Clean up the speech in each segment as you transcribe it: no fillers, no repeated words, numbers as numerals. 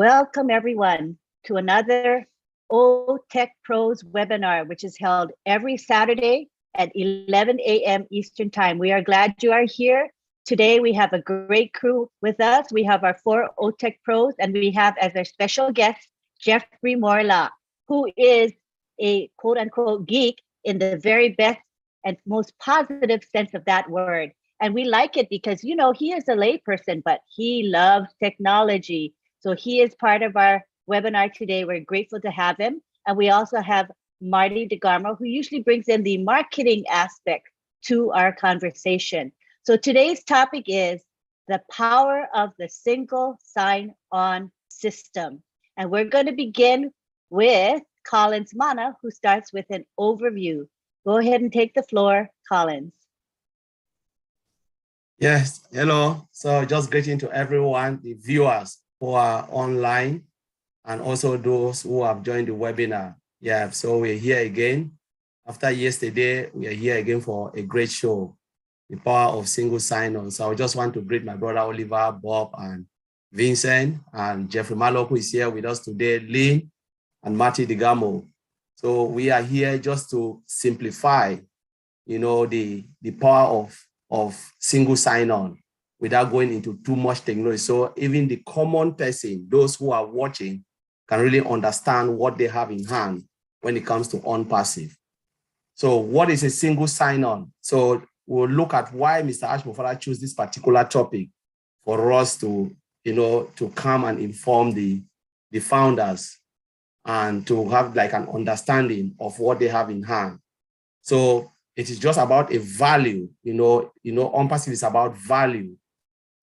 Welcome everyone to another OTECH Pros webinar, which is held every Saturday at 11 a.m. Eastern Time. We are glad you are here. Today we have a great crew with us. We have our 4 OTECH Pros, and we have as our special guest, Jeffrey Morla, who is a quote unquote geek in the very best and most positive sense of that word. And we like it because, you know, he is a layperson, but he loves technology. So he is part of our webinar today. We're grateful to have him. And we also have Marty DeGarmo, who usually brings in the marketing aspect to our conversation. So today's topic is the power of the single sign-on system. And we're going to begin with Collins Mana, who starts with an overview. Go ahead and take the floor, Collins. Yes, hello. So just greeting to everyone, the viewers who are online, and also those who have joined the webinar. Yeah, so we're here again. After yesterday, we are here again for a great show, the power of single sign-on. So I just want to greet my brother Oliver, Bob, and Vincent, and Jeffrey Malok, who is here with us today, Lynn, and Marty DeGarmo. So we are here just to simplify, you know, the power of single sign-on without going into too much technology. So even the common person, those who are watching, can really understand what they have in hand when it comes to OnPassive. So what is a single sign-on? So we'll look at why Mr. Ash Mufara chose this particular topic for us to, you know, to come and inform the founders and to have like an understanding of what they have in hand. So it is just about a value, OnPassive is about value,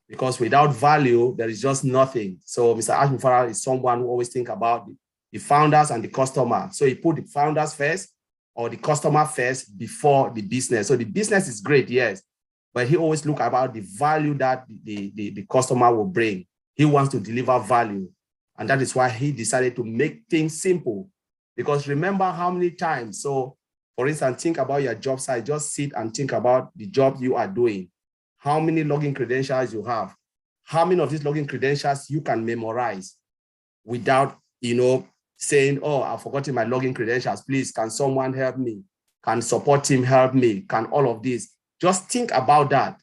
because without value, there is just nothing. So Mr. Ash Mufara is someone who always think about the founders and the customer. So he put the founders first or the customer first before the business. So the business is great, yes, but he always look about the value that the customer will bring. He wants to deliver value. And that is why he decided to make things simple. Because remember how many times, so for instance, think about your job site, just sit and think about the job you are doing. How many login credentials you have? How many of these login credentials you can memorize without, saying, oh, I've forgotten my login credentials. Please, can someone help me? Can support team help me? Can all of this? Just think about that.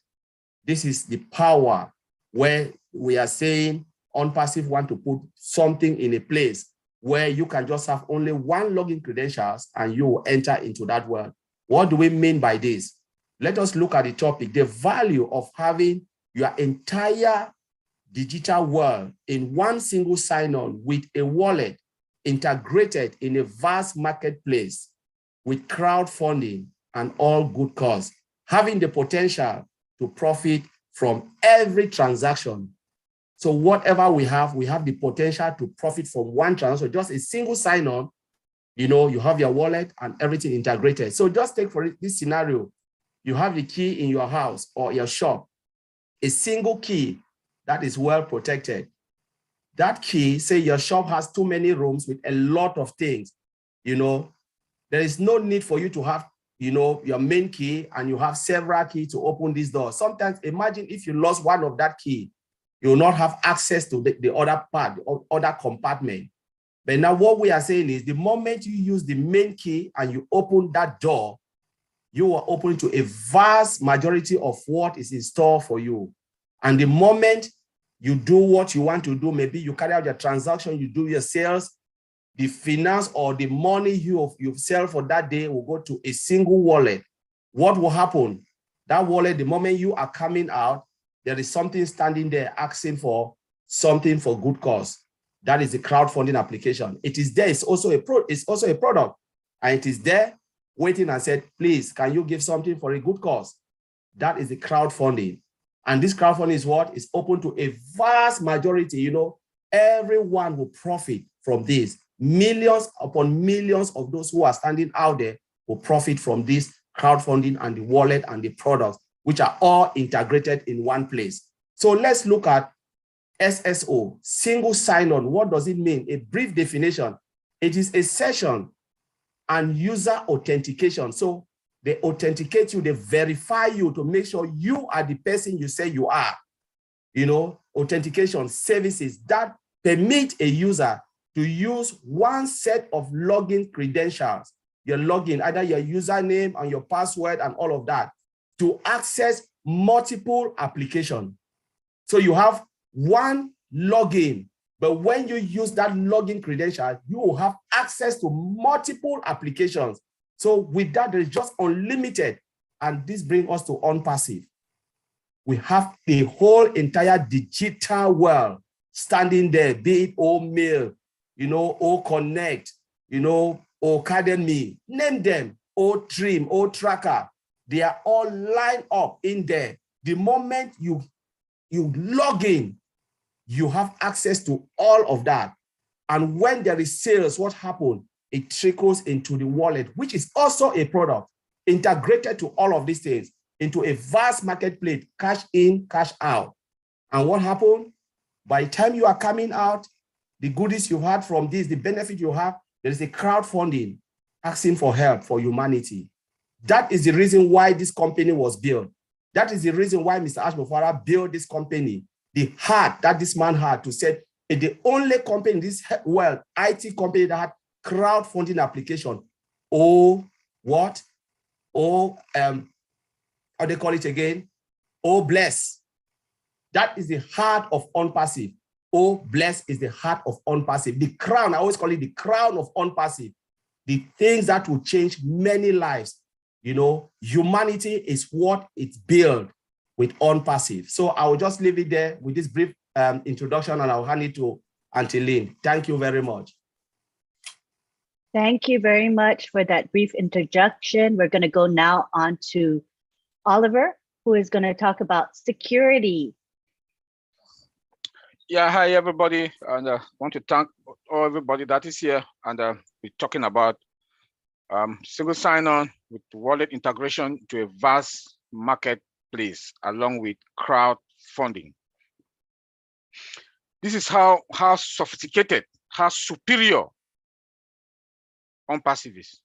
This is the power where we are saying OnPassive want to put something in a place where you can just have only one login credentials and you will enter into that world. What do we mean by this? Let us look at the topic, the value of having your entire digital world in one single sign-on with a wallet integrated in a vast marketplace with crowdfunding and all good cause, having the potential to profit from every transaction. So whatever we have the potential to profit from one transaction, just a single sign-on, you have your wallet and everything integrated. So just take for this scenario, you have the key in your house or your shop, a single key that is well protected. That key, say your shop has too many rooms with a lot of things, there is no need for you to have, your main key and you have several keys to open this door. Sometimes imagine if you lost one of that key, you will not have access to the other part, the other compartment. But now what we are saying is the moment you use the main key and you open that door, you are open to a vast majority of what is in store for you. And the moment you do what you want to do, maybe you carry out your transaction, you do your sales, the finance or the money you sell for that day will go to a single wallet. What will happen? That wallet, the moment you are coming out, there is something standing there asking for something for good cause. That is the crowdfunding application. It is there. It's also a product, and it is there waiting and said, please, can you give something for a good cause? That is the crowdfunding. And this crowdfunding is what is open to a vast majority. Everyone will profit from this. Millions upon millions of those who are standing out there will profit from this crowdfunding and the wallet and the products, which are all integrated in one place. So let's look at SSO, single sign-on. What does it mean? A brief definition. It is a session and user authentication. So they authenticate you, they verify you to make sure you are the person you say you are. Authentication services, that permit a user to use one set of login credentials, your login, either your username and your password and all of that, to access multiple applications. So you have one login, but when you use that login credential, you will have access to multiple applications. So with that, there is just unlimited. And this brings us to OnPassive. We have the whole entire digital world standing there, be it O-Mail, O-Connect, O-Academy, name them, O-Trim, O-Tracker. They are all lined up in there. The moment you log in, you have access to all of that. And when there is sales, what happens? It trickles into the wallet, which is also a product integrated to all of these things into a vast marketplace, cash in, cash out. And what happened? By the time you are coming out, the goodies you had from this, the benefit you have, there is a crowdfunding asking for help for humanity. That is the reason why this company was built. That is the reason why Mr. Ashmofara built this company. The heart that this man had to say, the only company in this world, IT company that had crowdfunding application. How they call it again? Bless. That is the heart of OnPassive. Bless is the heart of OnPassive. The crown, I always call it the crown of OnPassive. The things that will change many lives. Humanity is what it's built with OnPassive. So I will just leave it there with this brief introduction, and I'll hand it to Auntie Lynn. Thank you very much. Thank you very much for that brief introduction. We're going to go now on to Oliver, who is going to talk about security. Yeah, hi everybody, and I want to thank everybody that is here, and we're talking about single sign-on with wallet integration to a vast marketplace along with crowdfunding. This is how sophisticated, how superior OnPassive is.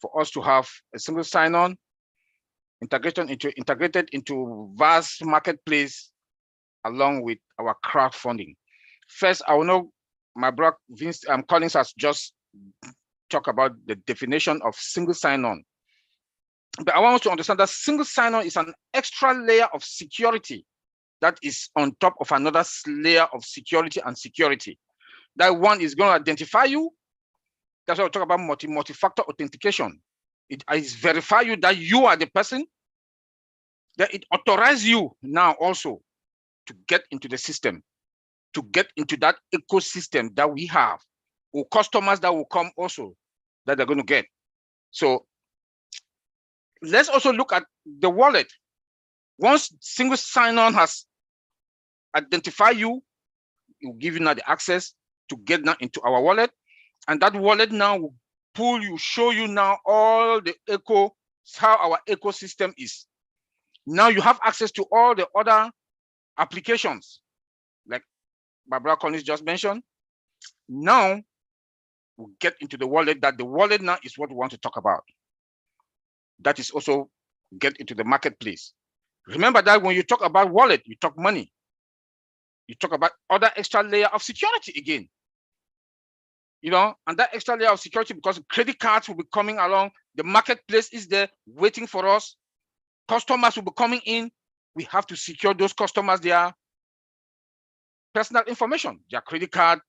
For us to have a single sign-on integrated into vast marketplace along with our crowdfunding. First, I will know my brother Vince Collins has just talked about the definition of single sign-on. But I want us to understand that single sign-on is an extra layer of security that is on top of another layer of security and security. That one is going to identify you. That's why we talk about multi-factor authentication. It is verify you that you are the person, that it authorizes you now also to get into the system, to get into that ecosystem that we have, or customers that will come also that they're going to get. So let's also look at the wallet. Once single sign-on has identified you, it will give you now the access to get now into our wallet. And that wallet now will pull you, show you now all the how our ecosystem is. Now you have access to all the other applications, like Barbara Collins just mentioned. Now we'll get into the wallet. That the wallet now is what we want to talk about. That is also get into the marketplace. Remember that when you talk about wallet, you talk money. You talk about other extra layer of security again. And that extra layer of security, because credit cards will be coming along, the marketplace is there waiting for us. Customers will be coming in. We have to secure those customers, their personal information, their credit card,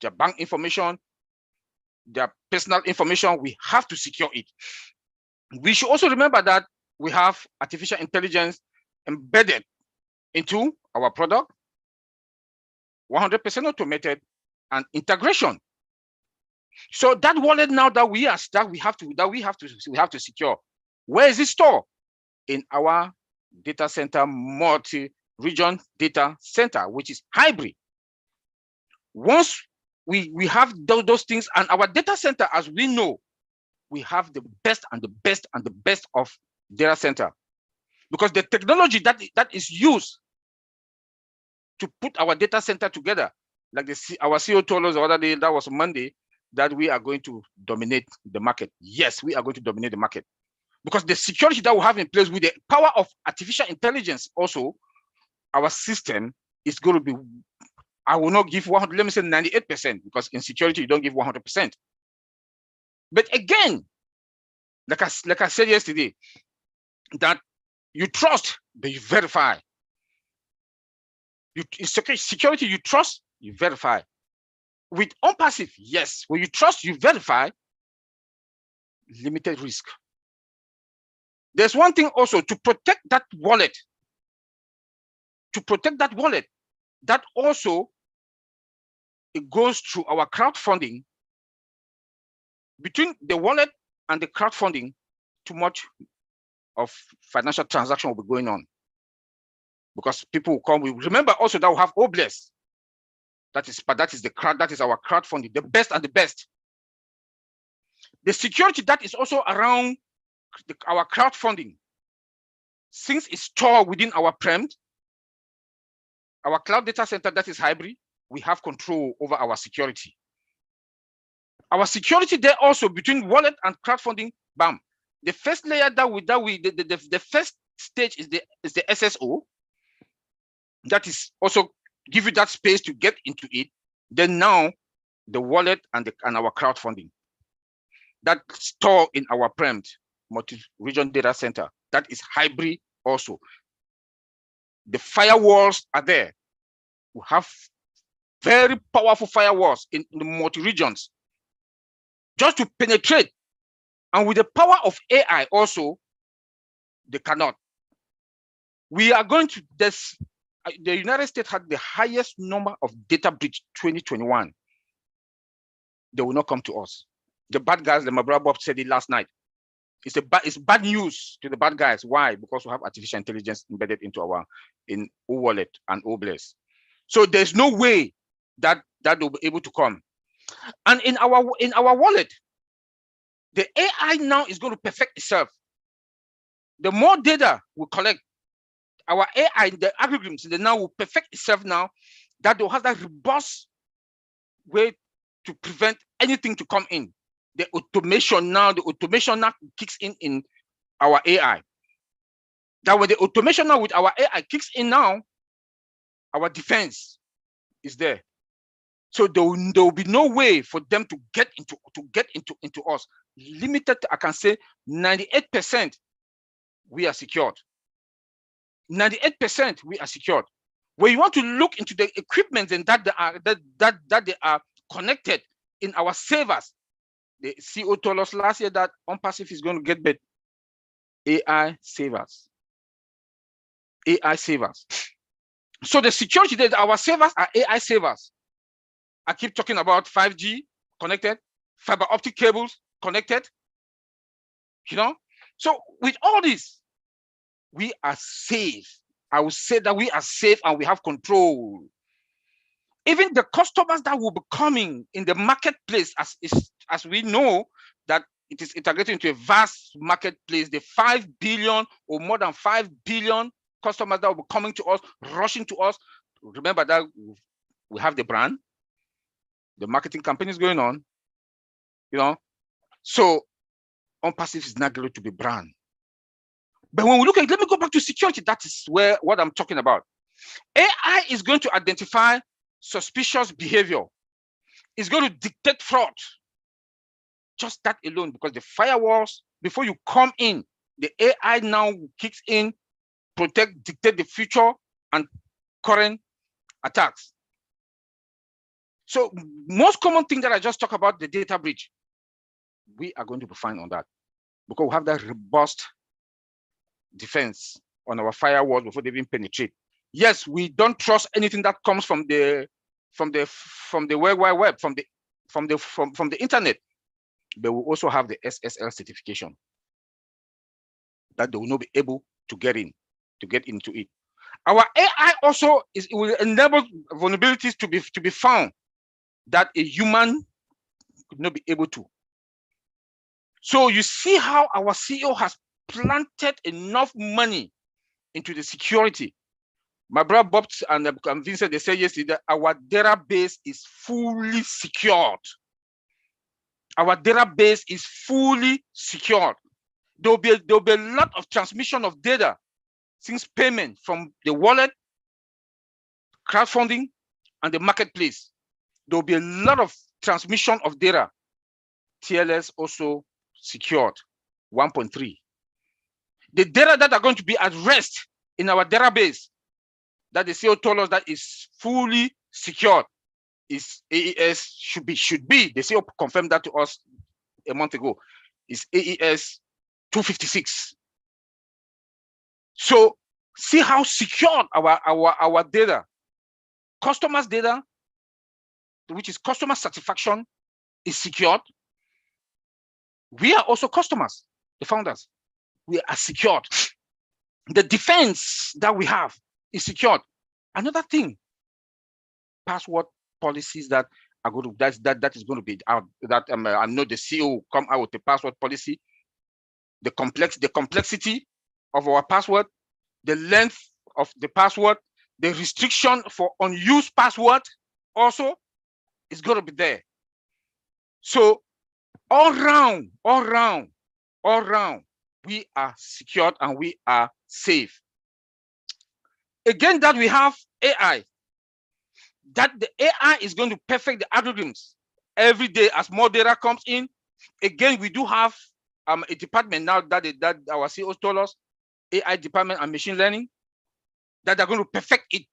their bank information, their personal information. We have to secure it. We should also remember that we have artificial intelligence embedded into our product, 100% automated, and integration. So that wallet now that we have to secure. Where is it stored? In our data center, multi-region data center, which is hybrid. Once we have those things, and our data center, as we know, we have the best and the best and the best of data center, because the technology that is used to put our data center together, like our CEO told us the other day, that was Monday, that we are going to dominate the market. Yes, we are going to dominate the market, because the security that we have in place with the power of artificial intelligence, also our system is going to be I will not give 100, let me say 98%, because in security, you don't give 100%. But again, like I said yesterday, that you trust, but you verify. In security, you trust, you verify. With OnPassive, yes, when you trust, you verify, limited risk. There's one thing also, to protect that wallet, that also, it goes through our crowdfunding. Between the wallet and the crowdfunding, too much of financial transaction will be going on, because people will come. We remember also that we have Obless. That is our crowdfunding, the best and the best. The security that is also around our crowdfunding, since it's stored within our prem, our cloud data center that is hybrid, we have control over our security. Our security there also between wallet and crowdfunding, bam. The first layer the first stage is the SSO. That is also give you that space to get into it. Then now the wallet and our crowdfunding that store in our prem multi-region data center, that is hybrid also. The firewalls are there. We have very powerful firewalls in the multi-regions just to penetrate. And with the power of AI also, they cannot. We are going to this. The United States had the highest number of data breach 2021. They will not come to us. The bad guys, my brother Bob said it last night. It's bad news to the bad guys. Why? Because we have artificial intelligence embedded into our wallet and Obless. So there's no way that they'll be able to come. And in our wallet, the AI now is going to perfect itself. The more data we collect, our AI, the algorithms, they now will perfect itself now, that they'll have that robust way to prevent anything to come in. The automation now kicks in our AI. That when the automation now with our AI kicks in now, our defense is there. So there will be no way for them to get into us. Limited, I can say 98% we are secured. 98% we are secured. When you want to look into the equipment and that they are connected in our servers, the CEO told us last year that OnPassive is going to get better. AI servers. AI servers. So the security that our servers are AI servers. I keep talking about 5G connected, fiber optic cables connected. So with all this, we are safe. I will say that we are safe and we have control. Even the customers that will be coming in the marketplace, as we know that it is integrated into a vast marketplace, the 5 billion or more than 5 billion customers that will be coming to us, rushing to us. Remember that we have the brand, the marketing campaign is going on, So OnPassive is not going to be brand. But when we look at, let me go back to security. That is what I'm talking about. AI is going to identify suspicious behavior. It's going to dictate fraud. Just that alone, because the firewalls, before you come in, the AI now kicks in, dictate the future and current attacks. So most common thing that I just talked about, the data breach, we are going to be fine on that because we have that robust defense on our firewalls before they even penetrate. Yes, we don't trust anything that comes from the World Wide Web, from the internet, but we also have the SSL certification that they will not be able to get into it. Our AI also will enable vulnerabilities to be found that a human could not be able to. So you see how our CEO has planted enough money into the security. My brother Bob and Vincent, they said yesterday that our database is fully secured. Our database is fully secured. There'll be a lot of transmission of data since payment from the wallet, crowdfunding, and the marketplace, there will be a lot of transmission of data. TLS also secured 1.3. The data that are going to be at rest in our database that the CEO told us that is fully secured is AES should be. The CEO confirmed that to us a month ago. Is AES 256. So see how secured our data, customers' data, which is customer satisfaction, is secured. We are also customers, the founders. We are secured. The defense that we have is secured. Another thing, password policies that are going to that is going to be out. That I know the CEO will come out with the password policy. The complexity of our password, the length of the password, the restriction for unused password also is going to be there. So all round, we are secured and we are safe. Again, that we have AI, that the AI is going to perfect the algorithms every day as more data comes in. Again, we do have a department now that our CEOs told us, AI department and machine learning, that they're going to perfect it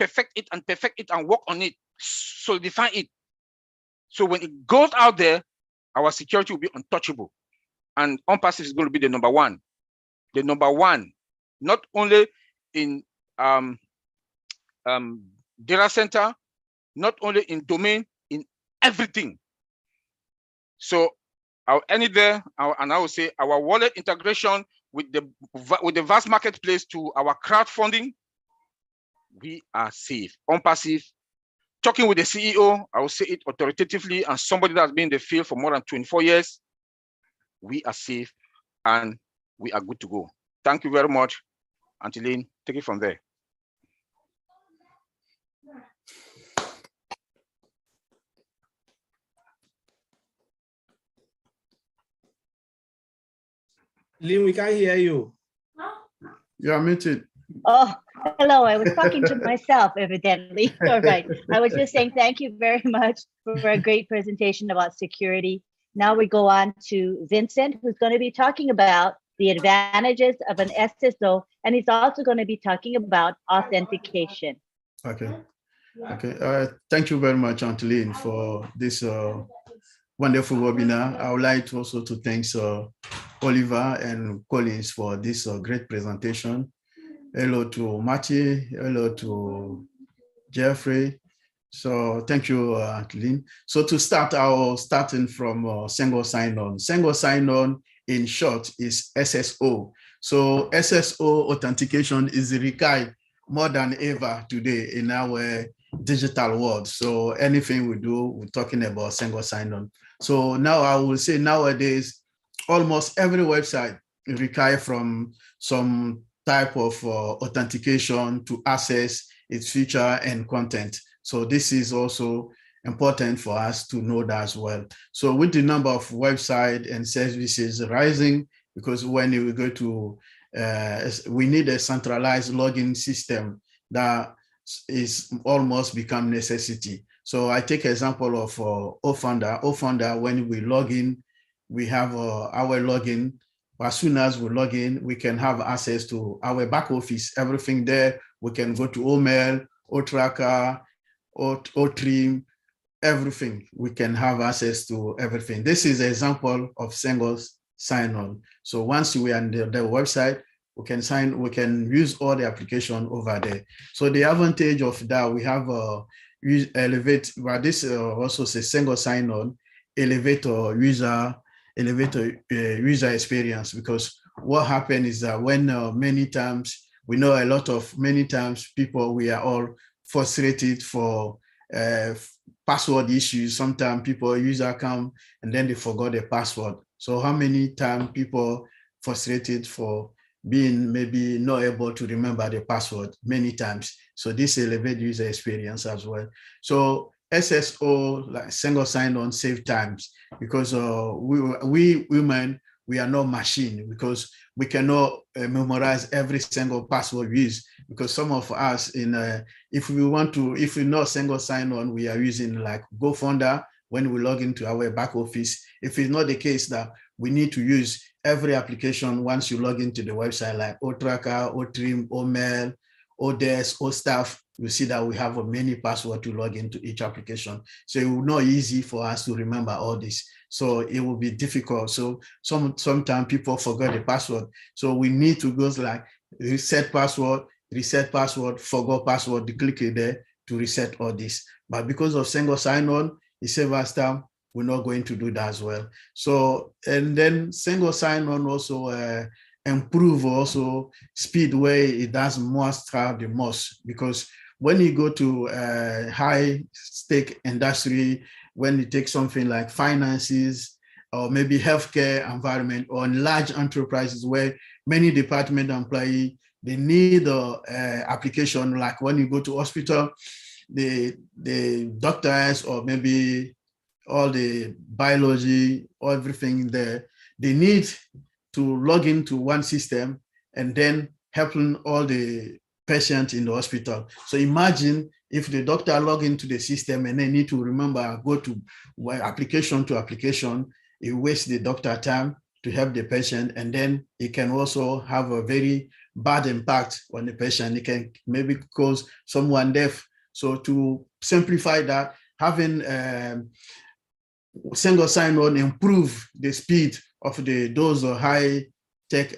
and work on it, solidify it. So when it goes out there, our security will be untouchable. And OnPassive is going to be the number one. The number one, not only in data center, not only in domain, in everything. So I'll end it there, and I will say our wallet integration with the vast marketplace to our crowdfunding, we are safe. OnPassive, talking with the CEO, I will say it authoritatively, and somebody that's been in the field for more than 24 years, we are safe and we are good to go. Thank you very much. Angeline, take it from there. Lynn, we can't hear you. You're muted. Oh, hello. I was talking to myself, evidently. All right. I was just saying thank you very much for a great presentation about security. Now we go on to Vincent, who's going to be talking about the advantages of an SSO, and he's also going to be talking about authentication. Okay. Okay. Thank you very much, Angeline, for this wonderful webinar. I would like to also to thank Oliver and Collins for this great presentation. Hello to Matthew, hello to Jeffrey. So thank you, Angeline. So to start, starting from single sign-on. Single sign-on in short is SSO. So SSO authentication is required more than ever today in our digital world. So anything we do, we're talking about single sign-on. So now I will say nowadays, almost every website requires from some type of authentication to access its feature and content. So this is also important for us to know that as well. So with the number of websites and services rising, because when we go to, we need a centralized login system that is almost become necessity. So I take example of OFounder. OFounder, when we log in, we have our login. As soon as we log in, we can have access to our back office, everything there. We can go to OMail, OTracker, OTrim, everything. We can have access to everything. This is an example of single sign-on. So once we are on the website, we can use all the application over there. So the advantage of that, we have elevate, but this also says single sign-on, elevator user experience, because what happened is that when many times, we know many times people, we are all frustrated for password issues. Sometimes people user come and then they forgot their password. So how many times people frustrated for being maybe not able to remember the password many times. So this elevates user experience as well. So SSO, like single sign-on, save times, because we women, we are not machine, because we cannot memorize every single password we use, because some of us if we know single sign-on, we are using like GoFounder when we log into our back office. If it's not the case that we need to use every application once you log into the website, like OTracker, OTrim, OMail, ODesk, OStaff, you see that we have many passwords to log into each application. So it will not easy for us to remember all this. So it will be difficult. So sometimes people forget the password. So we need to go like reset password, forgot password, click it there to reset all this. But because of single sign-on, it saves us time. We're not going to do that as well. So, and then single sign-on also improve also speed where it does most have the most, because when you go to high stake industry, when you take something like finances or maybe healthcare environment, or in large enterprises where many department employee, they need application, like when you go to hospital, the doctors or maybe all the biology or everything there, they need to log into one system and then helping all the patients in the hospital. So imagine if the doctor log into the system and they need to remember, go to application to application, it wastes the doctor time to help the patient. And then it can also have a very bad impact on the patient. It can maybe cause someone deaf. So to simplify that, having single sign-on improve the speed of those high tech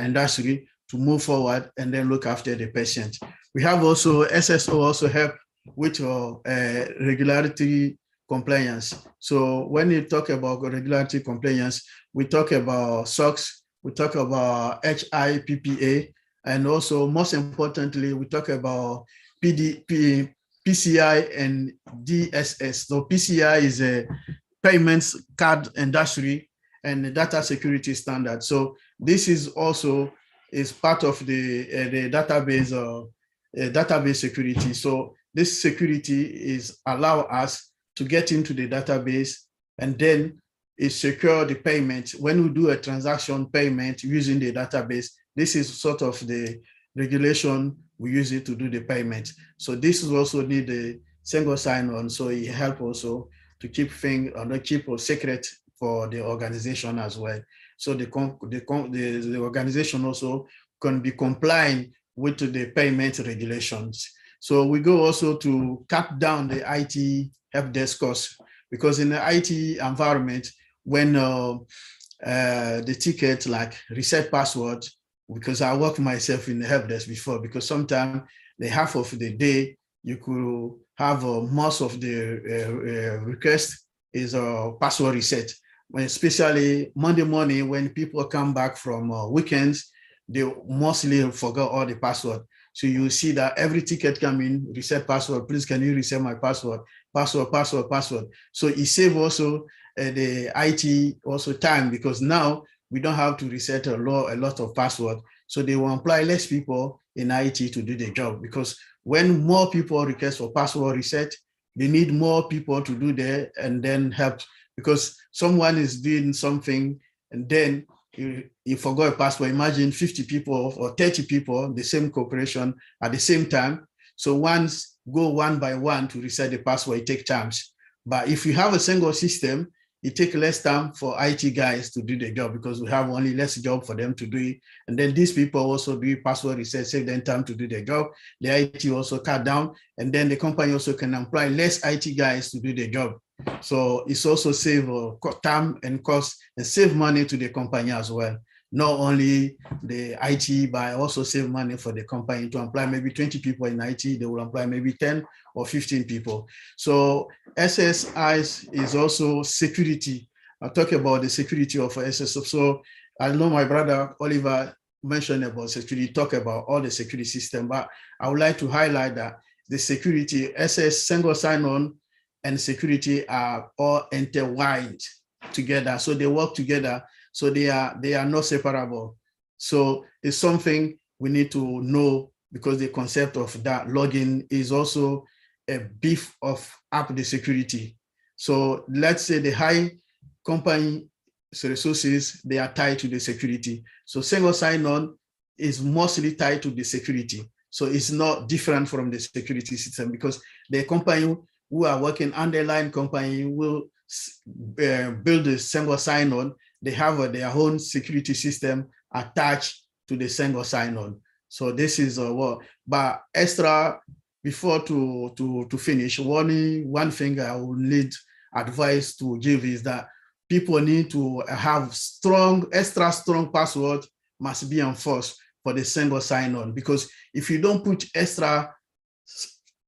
industry to move forward and then look after the patient. We have also SSO also help with regularity compliance. So when you talk about regularity compliance, we talk about SOX, we talk about HIPPA, and also most importantly, we talk about PCI and DSS. So PCI is a payments card industry and the data security standard. So this is also part of the database security. So this security is allow us to get into the database and then it secure the payment. When we do a transaction payment using the database, this is sort of the regulation we use it to do the payment. So this is also need a single sign-on. So it help also to keep things or not keep a secret for the organization as well. So the organization also can be compliant with the payment regulations. So we go also to cut down the IT help desk costs, because in the IT environment, when the ticket like reset password, because I work myself in the help desk before, because sometimes the half of the day you could have most of the request is a password reset. When especially Monday morning, when people come back from weekends, they mostly forgot all the password. So you see that every ticket come in, reset password, please can you reset my password, password. So it saves also the IT also time, because now we don't have to reset a lot of password. So they will employ less people in IT to do the job, because when more people request for password reset, they need more people to do that and then help, because someone is doing something and then you forgot a password. Imagine 50 people or 30 people, the same corporation at the same time. So once go one by one to reset the password, it takes time. But if you have a single system, it takes less time for IT guys to do the job, because we have only less job for them to do it. And then these people also do password reset, save them time to do their job. The IT also cut down, and then the company also can employ less IT guys to do the job. So it's also save time and cost and save money to the company as well. Not only the IT, but also save money for the company to employ maybe 20 people in IT, they will employ maybe 10 or 15 people. So SSI is also security. I'll talk about the security of SSO. So I know my brother Oliver mentioned about security, talk about all the security system, but I would like to highlight that the security, SS single sign-on and security are all intertwined together. So they work together. So they are not separable. So it's something we need to know, because the concept of that login is also a beef of up the security. So let's say the high company resources, they are tied to the security. So single sign-on is mostly tied to the security. So it's not different from the security system, because the company who are working underlying company will build a single sign-on. They have their own security system attached to the single sign-on. So this is what, but extra, before to finish, one thing I will need advice to give is that people need to have extra strong password must be enforced for the single sign-on, because if you don't put extra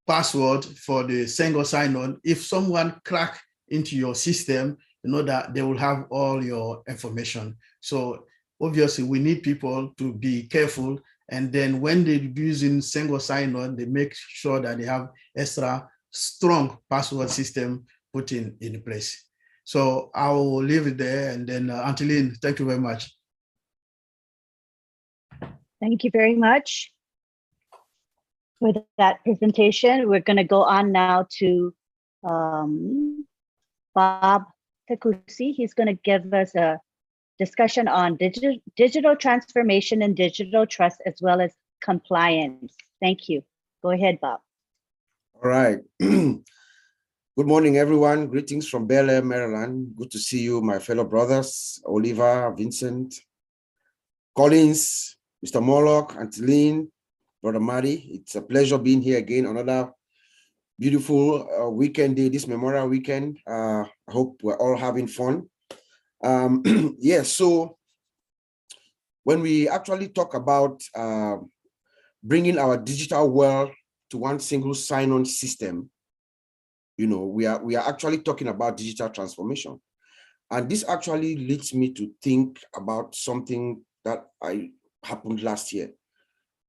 password for the single sign-on, if someone crack into your system, you know that they will have all your information. So obviously we need people to be careful, and then when they're using single sign-on, they make sure that they have extra strong password system put in place. So I will leave it there, and then Anteline, thank you very much. Thank you very much for that presentation. We're going to go on now to Bob Takusi. He's going to give us a discussion on digital transformation and digital trust, as well as compliance. Thank you. Go ahead, Bob. All right. Good morning, everyone. Greetings from Bel Air, Maryland. Good to see you, my fellow brothers, Oliver, Vincent, Collins, Mr. Morlock, Anteline, Brother Mari. It's a pleasure being here again. Another beautiful weekend day, this Memorial Weekend. I hope we're all having fun. Yes, so when we actually talk about bringing our digital world to one single sign-on system, you know, we are actually talking about digital transformation. And this actually leads me to think about something that happened last year.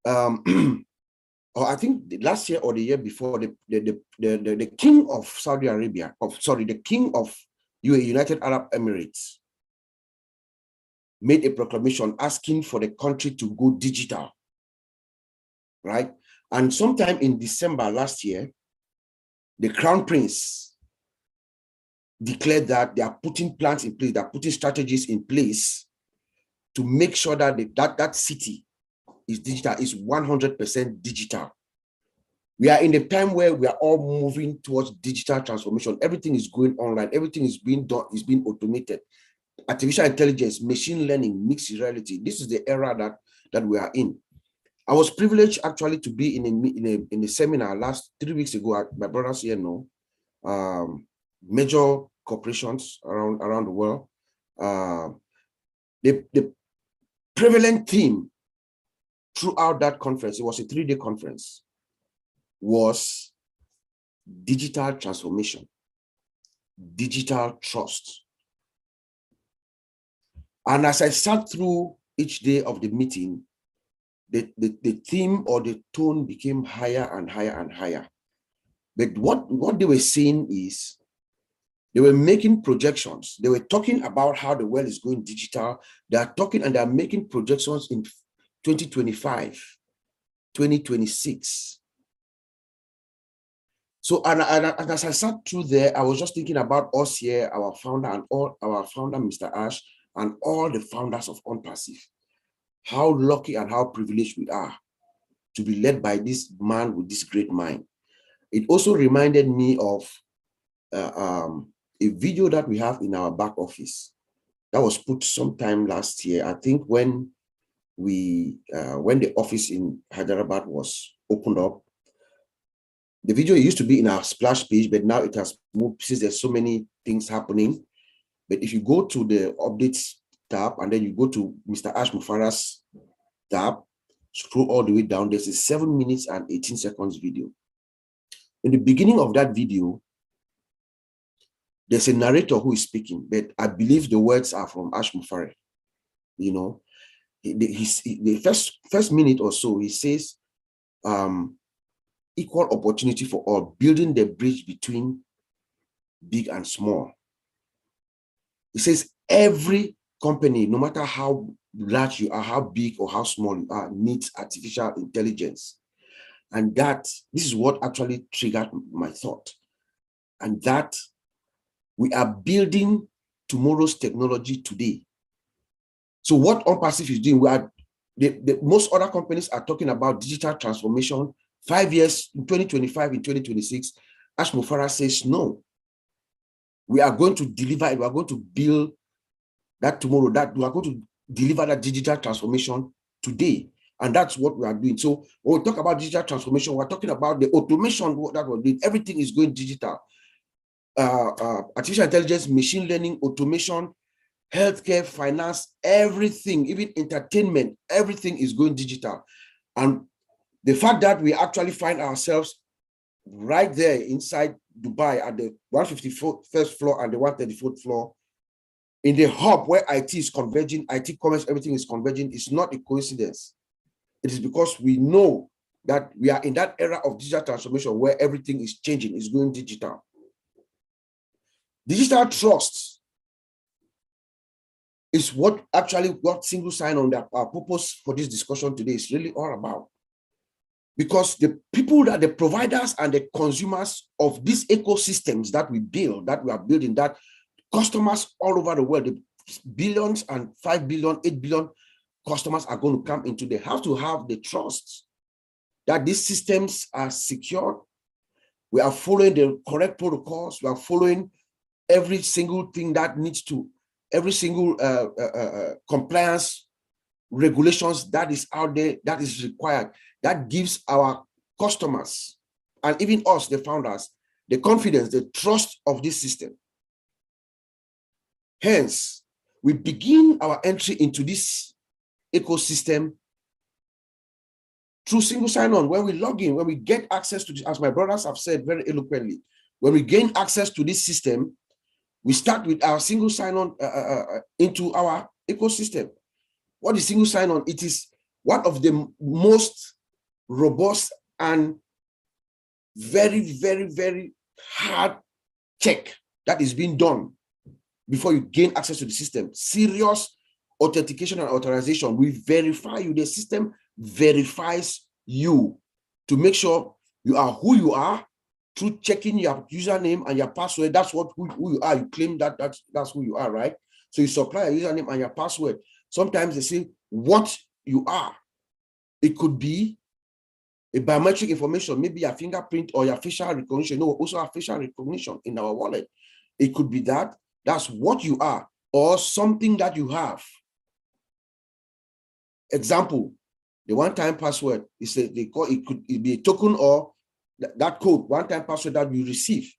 Or I think last year or the year before, the king of Saudi Arabia, the king of UAE, United Arab Emirates, made a proclamation asking for the country to go digital, right? And sometime in December last year, the Crown Prince declared that they are putting plans in place, they are putting strategies in place to make sure that that city is digital, is 100% digital. We are in a time where we are all moving towards digital transformation. Everything is going online, everything is being done, is being automated. Artificial intelligence, machine learning, mixed reality. This is the era that we are in. I was privileged actually to be in a seminar 3 weeks ago at my brother's here now, major corporations around the world. The prevalent theme throughout that conference, it was a 3-day conference, was digital transformation, digital trust. And as I sat through each day of the meeting, the theme or the tone became higher and higher and higher. But what they were saying is, they were making projections. They were talking about how the world is going digital. They are talking and they are making projections in 2025, 2026. So, and as I sat through there, I was just thinking about us here, our founder, Mr. Ash, and all the founders of OnPassive. How lucky and how privileged we are to be led by this man with this great mind. It also reminded me of a video that we have in our back office that was put sometime last year. I think when the office in Hyderabad was opened up, the video used to be in our splash page, but now it has moved since there's so many things happening. But if you go to the updates tab and then you go to Mr. Ash Mufara's tab, scroll all the way down, there's a 7 minutes and 18 seconds video. In the beginning of that video, there's a narrator who is speaking, but I believe the words are from Ash Mufara. You know, the first minute or so, he says, equal opportunity for all, building the bridge between big and small. He says every company, no matter how large you are, how big or how small you are, needs artificial intelligence. And this is what actually triggered my thought. And that we are building tomorrow's technology today. So what OnPassive is doing, we are most other companies are talking about digital transformation 5 years, in 2025, in 2026. Ash Mufara says, no, we are going to deliver it. We are going to build that tomorrow, that we are going to deliver that digital transformation today. And that's what we are doing. So when we talk about digital transformation, we're talking about the automation that we're doing. Everything is going digital. Artificial intelligence, machine learning, automation, healthcare, finance, everything, even entertainment, everything is going digital. And the fact that we actually find ourselves right there inside Dubai at the 151st floor and the 134th floor, in the hub where IT is converging, IT commerce, everything is converging, it's not a coincidence. It is because we know that we are in that era of digital transformation where everything is changing, is going digital. Digital trust is what single sign-on, that our purpose for this discussion today is really all about. Because the people that the providers and the consumers of these ecosystems that we build, that we are building, that customers all over the world, the billions and 5 billion, 8 billion customers are going to come into, they have to have the trust that these systems are secure. We are following the correct protocols. We are following every single thing that needs to, every single compliance regulations that is out there, that is required, that gives our customers and even us, the founders, the confidence, the trust of this system. Hence, we begin our entry into this ecosystem through single sign-on. When we log in, when we get access to this, as my brothers have said very eloquently, when we gain access to this system, we start with our single sign-on into our ecosystem. What is single sign-on? It is one of the most robust and very, very, very hard check that is being done before you gain access to the system. Serious authentication and authorization. We verify you. The system verifies you to make sure you are who you are through checking your username and your password. That's who you are. You claim that's who you are, right? So you supply a username and your password. Sometimes they say what you are. It could be a biometric information, maybe your fingerprint or your facial recognition. No, also our facial recognition in our wallet. It could be that. That's what you are, or something that you have. Example, the one-time password is it could be a token or that code, one-time password that you receive.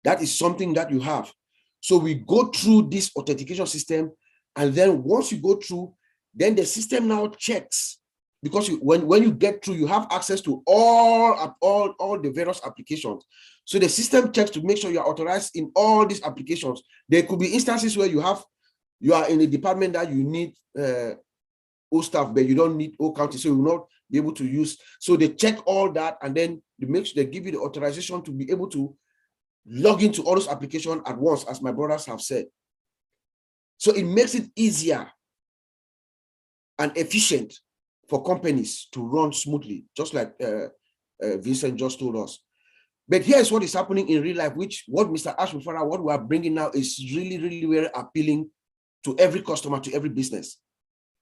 That is something that you have. So we go through this authentication system, and then once you go through, then the system now checks, because when you get through, you have access to all the various applications. So the system checks to make sure you are authorized in all these applications. There could be instances where you are in a department that you need O staff, but you don't need O county, so you will not be able to use. So they check all that, and then they give you the authorization to be able to log into all those applications at once, as my brothers have said. So it makes it easier and efficient for companies to run smoothly, just like Vincent just told us. But here's what is happening in real life, what Mr. Ash Mufara, what we are bringing now is really, really very appealing to every customer, to every business.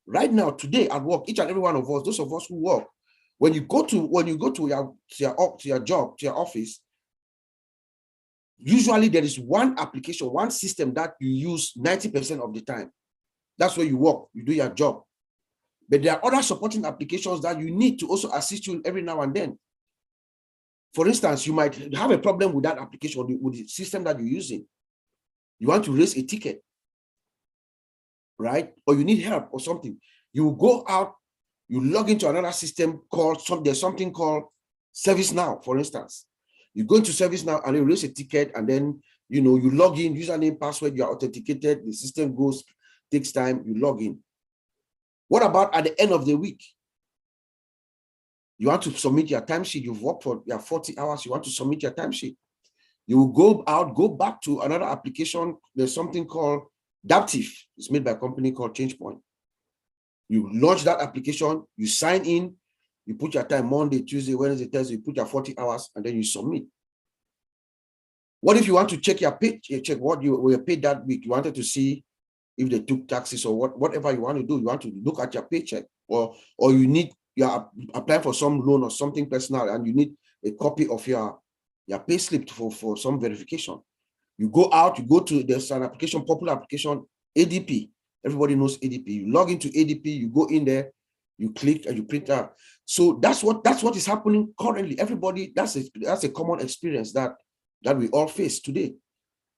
Right now, today at work, each and every one of us, those of us who work, when you go to your job, to your office, usually there is one application, one system that you use 90% of the time. That's where you work, you do your job. But there are other supporting applications that you need to also assist you every now and then. For instance, you might have a problem with that application, with the system that you're using. You want to raise a ticket, right? Or you need help or something. You go out, you log into another system there's something called ServiceNow, for instance. You go into ServiceNow and you raise a ticket, and then you log in, username, password, you're authenticated, the system goes, takes time, you log in. What about at the end of the week? You want to submit your timesheet. You've worked for your 40 hours. You want to submit your timesheet. You will go back to another application. There's something called Daptive. It's made by a company called ChangePoint. You launch that application. You sign in. You put your time Monday, Tuesday, Wednesday, Thursday. You put your 40 hours, and then you submit. What if you want to check your pay, check what you were paid that week? You wanted to see if they took taxes or whatever you want to do. You want to look at your paycheck, or you are applying for some loan or something personal, and you need a copy of your pay slip for some verification. You go out, you go to, there's an application, popular application, ADP. Everybody knows ADP. You log into ADP, you go in there, you click and you print out. So that's what is happening currently. Everybody, that's a common experience that we all face today.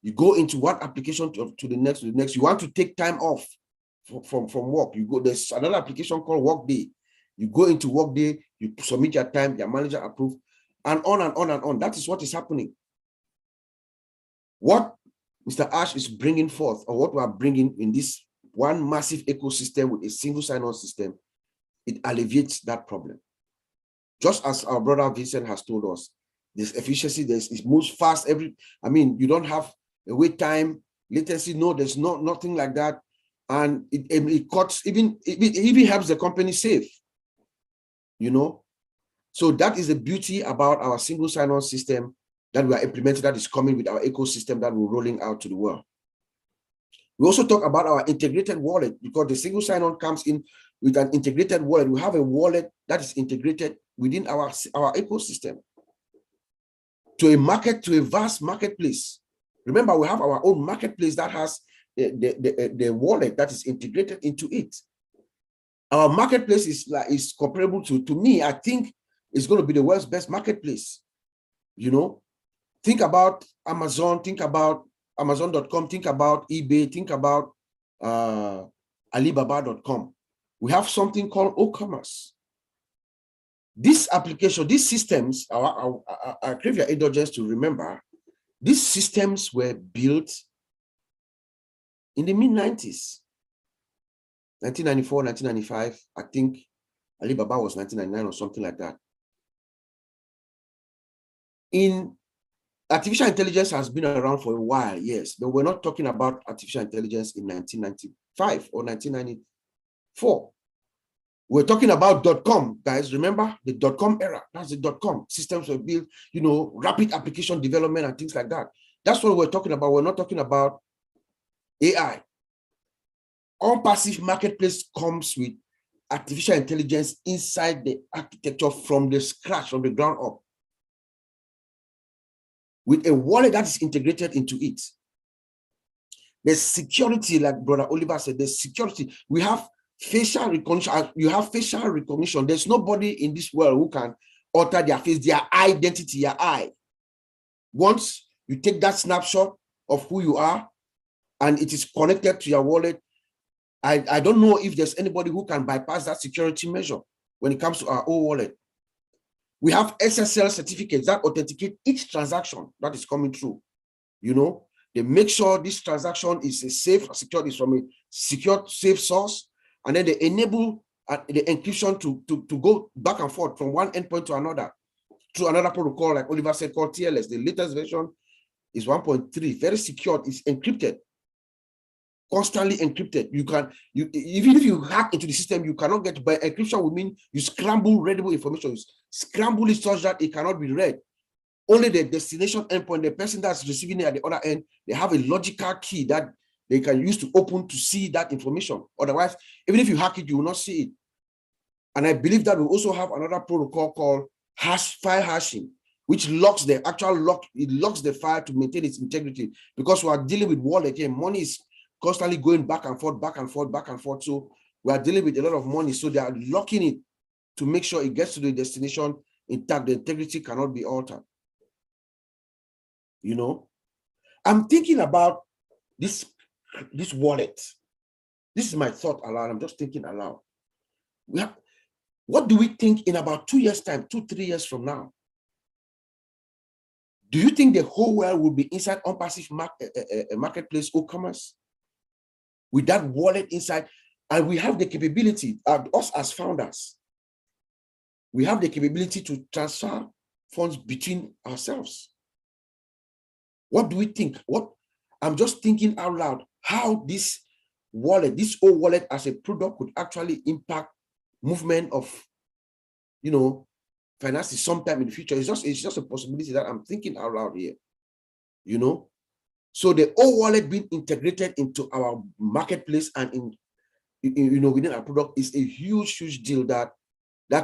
You go into one application to the next. You want to take time off from work. You go, there's another application called Workday. You go into Workday, you submit your time, your manager approve, and on and on and on. That is what is happening. What Mr. Ash is bringing forth, or what we are bringing in this one massive ecosystem with a single sign-on system, it alleviates that problem. Just as our brother Vincent has told us, this efficiency, it moves fast. You don't have a wait time, latency. No, there's nothing like that, and it cuts. It even helps the company save. So that is the beauty about our single sign-on system that we are implementing, that is coming with our ecosystem that we're rolling out to the world. We also talk about our integrated wallet, because the single sign-on comes in with an integrated wallet. We have a wallet that is integrated within our ecosystem to a vast marketplace. Remember, we have our own marketplace that has the wallet that is integrated into it. Our marketplace is comparable to me. I think it's going to be the world's best marketplace. Think about Amazon, think about Amazon.com, think about eBay, think about Alibaba.com. We have something called OCommerce. This application, these systems, I crave your indulgence to remember, these systems were built in the mid-90s. 1994, 1995, I think Alibaba was 1999 or something like that. Artificial intelligence has been around for a while, yes, but we're not talking about artificial intelligence in 1995 or 1994. We're talking about .com, guys. Remember the .com era? That's the .com. Systems were built, rapid application development and things like that. That's what we're talking about. We're not talking about AI. All passive marketplace comes with artificial intelligence inside the architecture from the scratch, from the ground up, with a wallet that is integrated into it. There's security, like Brother Oliver said, there's security. We have facial recognition. You have facial recognition. There's nobody in this world who can alter their face, their identity, your eye. Once you take that snapshot of who you are and it is connected to your wallet, I don't know if there's anybody who can bypass that security measure when it comes to our own wallet. We have SSL certificates that authenticate each transaction that is coming through. They make sure this transaction is a safe, secure, is from a secure, safe source, and then they enable the encryption to go back and forth from one endpoint to another through another protocol, like Oliver said, called TLS. The latest version is 1.3, very secure. It's encrypted, constantly encrypted. Even if you hack into the system, you cannot get. By encryption would mean you scramble readable information, you scramble it such that it cannot be read. Only the destination endpoint, the person that's receiving it at the other end, they have a logical key that they can use to open to see that information. Otherwise, even if you hack it, you will not see it. And I believe that we also have another protocol called file hashing, which locks the it locks the file to maintain its integrity, because we are dealing with wallet here. Money is constantly going back and forth, back and forth, back and forth. So we are dealing with a lot of money. So they are locking it to make sure it gets to the destination intact. The integrity cannot be altered. I'm thinking about this wallet. This is my thought aloud. I'm just thinking aloud. What do we think in about 2 years' time, 2-3 years from now? Do you think the whole world will be inside on-passive marketplace OCommerce with that wallet inside? And we have the capability, us as founders, we have the capability to transfer funds between ourselves. What do we think? I'm just thinking out loud how this wallet, this old wallet as a product, could actually impact movement of, finances sometime in the future. It's just a possibility that I'm thinking out loud here. you know. So the O wallet being integrated into our marketplace and within our product is a huge deal that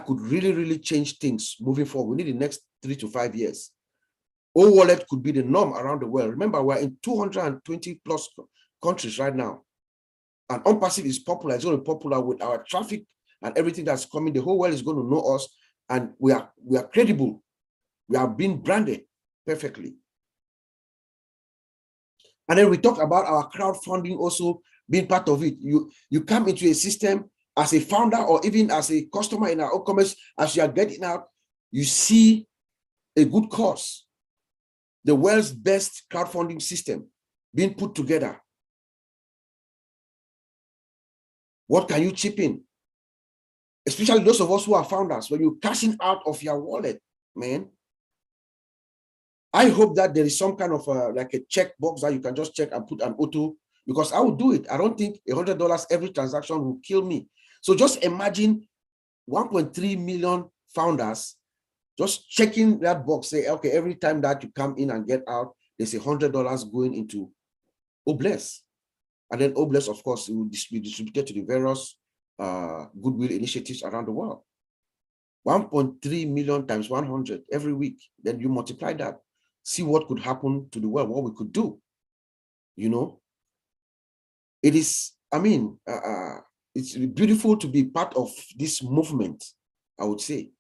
could really change things moving forward. We need the next 3 to 5 years. O wallet could be the norm around the world. Remember, we're in 220 plus countries right now. And OnPassive is popular. It's going to be popular with our traffic and everything that's coming. The whole world is going to know us, and we are credible. We are being branded perfectly. And then we talk about our crowdfunding also being part of it. You come into a system as a founder or even as a customer in our e-commerce, as you are getting out, you see a good cause. The world's best crowdfunding system being put together. What can you chip in? Especially those of us who are founders, when you're cashing out of your wallet, man. I hope that there is some kind of like a check box that you can just check and put an auto, because I will do it. I don't think $100 every transaction will kill me. So just imagine 1.3 million founders just checking that box, say, okay, every time that you come in and get out, there's $100 going into Obless. And then Obless, of course, will be distributed to the various goodwill initiatives around the world. 1.3 million times 100 every week. Then you multiply that. See what could happen to the world, what we could do. You know, it is, I mean, it's beautiful to be part of this movement, I would say,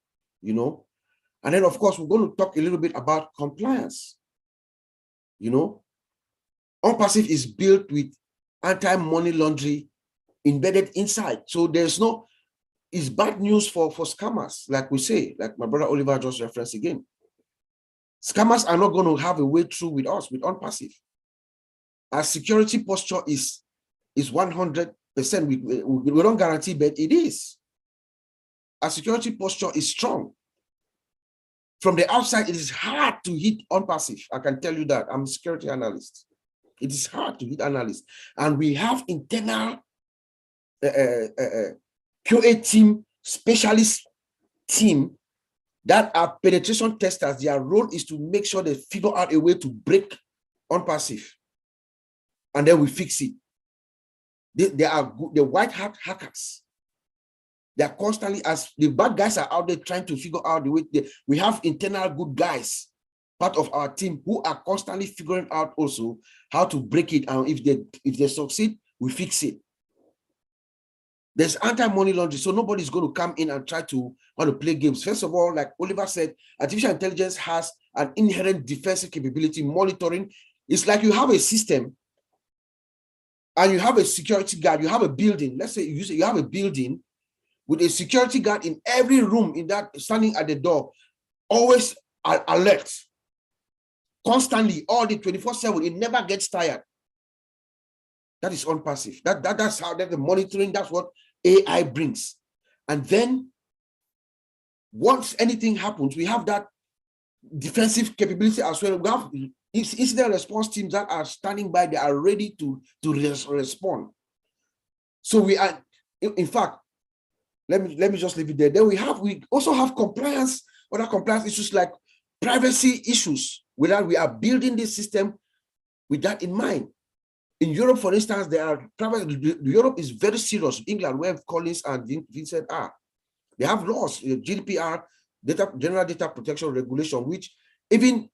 you know. And then, of course, we're going to talk a little bit about compliance. You know, OnPassive is built with anti-money laundering embedded inside. So there's no, it's bad news for scammers, like we say, like my brother Oliver just referenced again. Scammers are not going to have a way through with us, with OnPassive. Our security posture is 100%. We don't guarantee, but it is. Our security posture is strong. From the outside, it is hard to hit OnPassive. I can tell you that. I'm a security analyst. It is hard to hit analysts. And we have internal QA team, specialist team that are penetration testers. Their role is to make sure they figure out a way to break OnPassive. And then we fix it. They are good, the white hat hackers. They are constantly, as the bad guys are out there trying to figure out the way. We have internal good guys, part of our team, who are constantly figuring out also how to break it. And if they succeed, we fix it. There's anti-money laundering, so nobody's going to come in and try to want to play games. First of all, like Oliver said, artificial intelligence has an inherent defensive capability, monitoring. It's like you have a system and you have a security guard, you have a building. Let's say you have a building with a security guard in every room, in that standing at the door, always alert, constantly, all the 24/7. It never gets tired. That is OnPassive. That's how the monitoring. That's what AI brings. And then once anything happens, we have that defensive capability as well. We have incident response teams that are standing by. They are ready to respond. So we are, in fact, let me just leave it there. Then we also have compliance, other compliance issues like privacy issues. With that, we are building this system with that in mind. In Europe, for instance, there are Europe is very serious. England, where Collins and Vincent are, they have laws, GDPR, General Data Protection Regulation, which even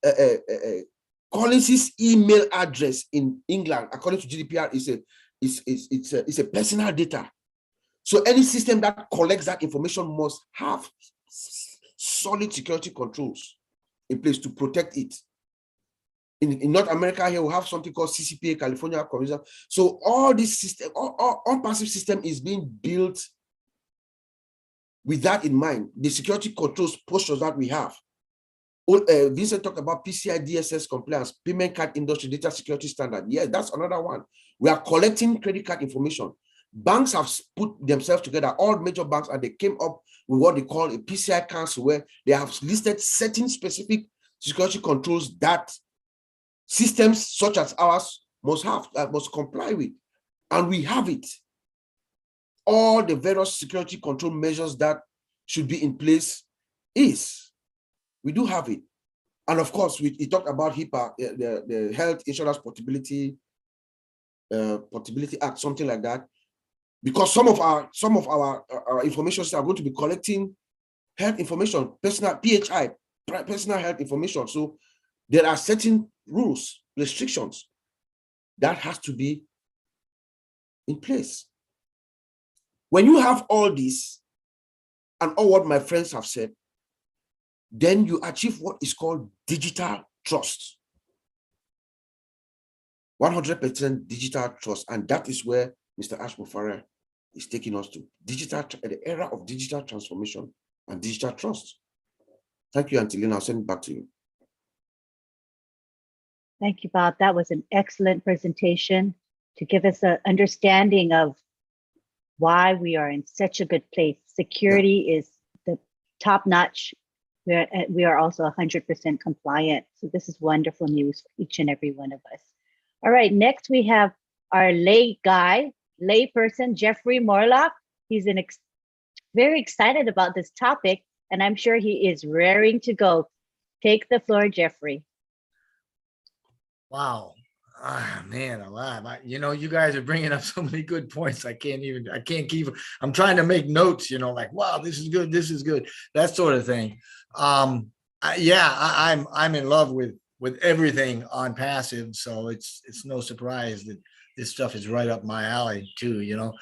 Collins's email address in England, according to GDPR, is a personal data. So any system that collects that information must have solid security controls in place to protect it. In North America here, we have something called CCPA, California Commission. So all this system, all OnPassive system is being built with that in mind, the security controls postures that we have. Vincent talked about PCI DSS compliance, payment card industry data security standard. Yes, that's another one. We are collecting credit card information. Banks have put themselves together, all major banks, and they came up with what they call a PCI council, where they have listed certain specific security controls that systems such as ours must comply with. And we have it. All the various security control measures that should be in place we do have it. And of course, we talked about HIPAA, the Health Insurance Portability Act, something like that, because some of our information are going to be collecting health information, personal PHI, personal health information. So there are certain rules, restrictions that has to be in place. When you have all this and all what my friends have said, then you achieve what is called digital trust. 100% digital trust. And that is where Mr. Ash Mufareh is taking us to. The era of digital transformation and digital trust. Thank you, Auntie Lynn. I'll send it back to you. Thank you, Bob. That was an excellent presentation to give us an understanding of why we are in such a good place. Security is the top notch. We are also 100% compliant. So this is wonderful news for each and every one of us. All right, next we have our layperson, Jeffrey Morlock. He's very excited about this topic, and I'm sure he is raring to go. Take the floor, Jeffrey. Wow. Man alive. You guys are bringing up so many good points. I can't keep, I'm trying to make notes, like, wow, this is good, that sort of thing. I'm in love with everything on passive. So it's no surprise that this stuff is right up my alley too,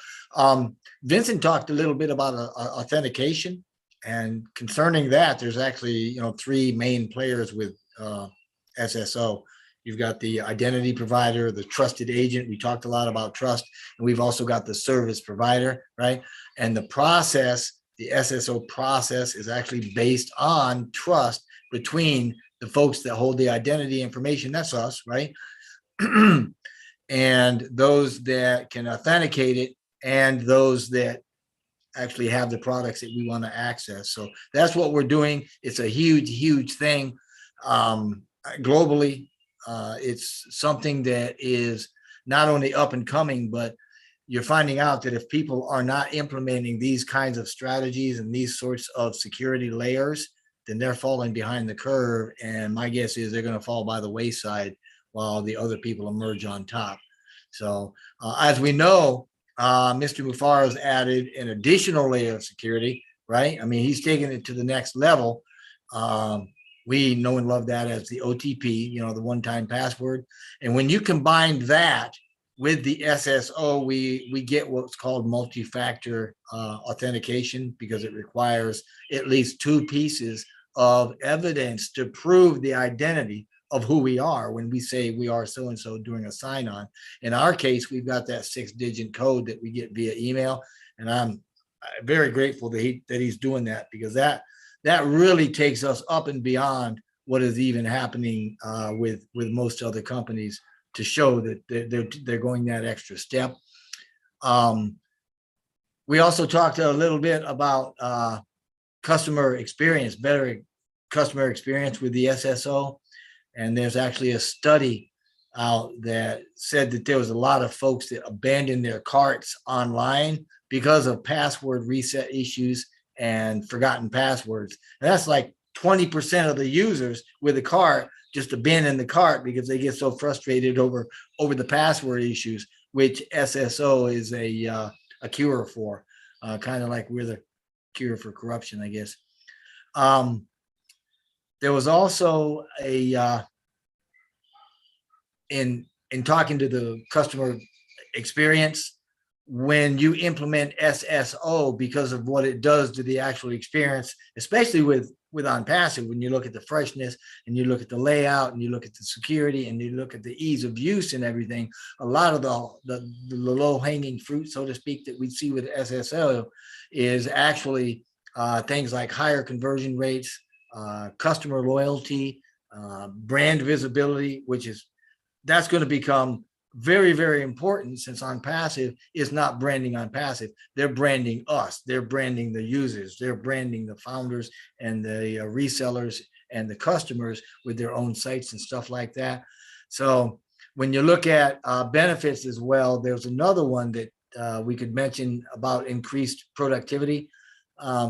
Vincent talked a little bit about authentication, and concerning that, there's actually, 3 main players with SSO. You've got the identity provider, the trusted agent. We talked a lot about trust, and we've also got the service provider, right? And the process, the SSO process, is actually based on trust between the folks that hold the identity information, that's us, right? And those that can authenticate it, and those that actually have the products that we want to access. So that's what we're doing. It's a huge thing globally. It's something that is not only up and coming, but you're finding out that if people are not implementing these kinds of strategies and these sorts of security layers, then they're falling behind the curve. And my guess is they're going to fall by the wayside while the other people emerge on top. So as we know, Mr. Mufareh has added an additional layer of security, right? I mean, he's taking it to the next level. We know and love that as the OTP, the one-time password. And when you combine that with the SSO, we get what's called multi-factor authentication, because it requires at least 2 pieces of evidence to prove the identity of who we are when we say we are so-and-so during a sign-on. In our case, we've got that 6-digit code that we get via email. And I'm very grateful that he's doing that, because that really takes us up and beyond what is even happening with most other companies, to show that they're going that extra step. We also talked a little bit about customer experience, better customer experience with the SSO. And there's actually a study out that said that there was a lot of folks that abandoned their carts online because of password reset issues and forgotten passwords. And that's like 20% of the users with a cart just abandon the cart because they get so frustrated over the password issues, which SSO is a cure for, kind of like we're the cure for corruption, I guess. There was also in talking to the customer experience, when you implement SSO, because of what it does to the actual experience, especially with on passive, when you look at the freshness and you look at the layout and you look at the security and you look at the ease of use and everything, a lot of the low hanging fruit, so to speak, that we see with SSO is actually things like higher conversion rates, customer loyalty, brand visibility, that's going to become very, very important, since on passive is not branding on passive. They're branding us. They're branding the users. They're branding the founders and the resellers and the customers with their own sites and stuff like that. So when you look at benefits as well, there's another one that we could mention about increased productivity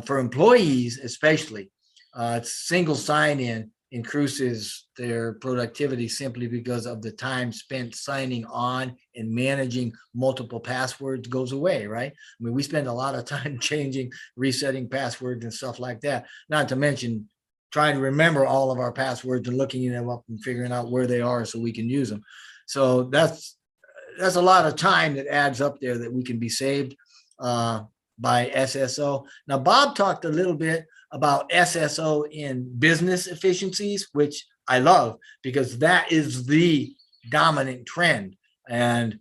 for employees, especially. It's single sign-in increases their productivity simply because of the time spent signing on and managing multiple passwords goes away, right? I mean, we spend a lot of time changing, resetting passwords and stuff like that, not to mention trying to remember all of our passwords and looking them up and figuring out where they are so we can use them. So that's a lot of time that adds up there that we can be saved by SSO. Now, Bob talked a little bit about SSO in business efficiencies, which I love because that is the dominant trend. And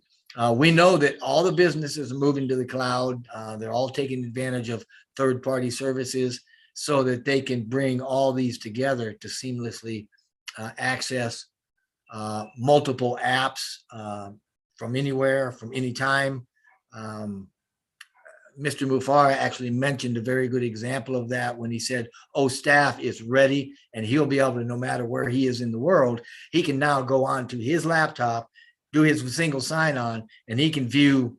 we know that all the businesses are moving to the cloud. They're all taking advantage of third-party services so that they can bring all these together to seamlessly access multiple apps from anywhere, from anytime. Mr. Mufara actually mentioned a very good example of that when he said, oh, staff is ready and he'll be able to, no matter where he is in the world, he can now go onto his laptop, do his single sign-on, and he can view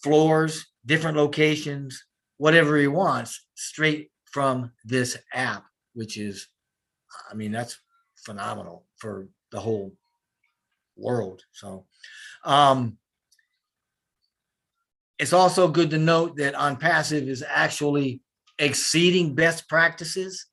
floors, different locations, whatever he wants, straight from this app, which is, I mean, that's phenomenal for the whole world. So, it's also good to note that OnPassive is actually exceeding best practices.